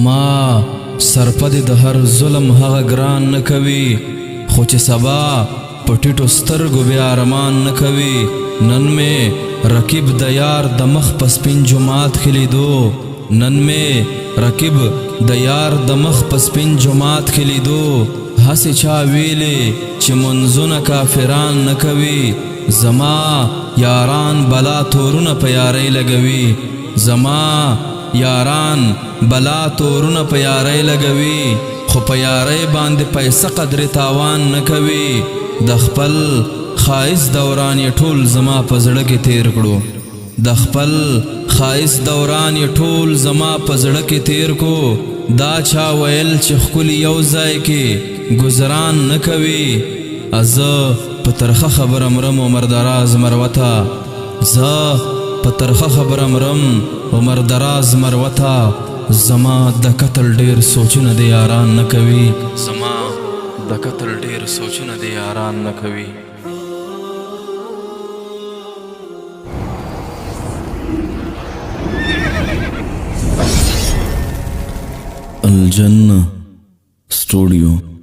ما سرپد د هر ظلم هغه ګران نه کوي خو چې سبا په ټیټو سترګو بیا ارمان نه کوي نن مې رقیب د یار د مخ په سپین جماعت کې لیدو نن مې رقیب د یار د مخ په سپین جماعت کې لیدو هسې چا ویلې چې منځونه کافران نه کوي زما یاران بلا تورونه په یارۍ لګوي زما یاران بلا تورونه په یارۍ لګوي خو په یارۍ باندې پیسه قدر تاوان نه کوي د خپل خایس دوران یې ټول زما په زړه کې تیر کړو د خپل خایس دوران یې ټول زما په زړه کې تیر کو دا چا ویل چې ښکلي یو ځای کې گزاران نه کوي زه په ترخه خبره مرم عمر دراز مروته زه په ترخه خبره مرم عمر دراز مروته زما د قتل ډیر سوچونه د یاران نه کوي زما د قتل ډیر سوچونه د یاران نه کوي الجنة स्टूडियो।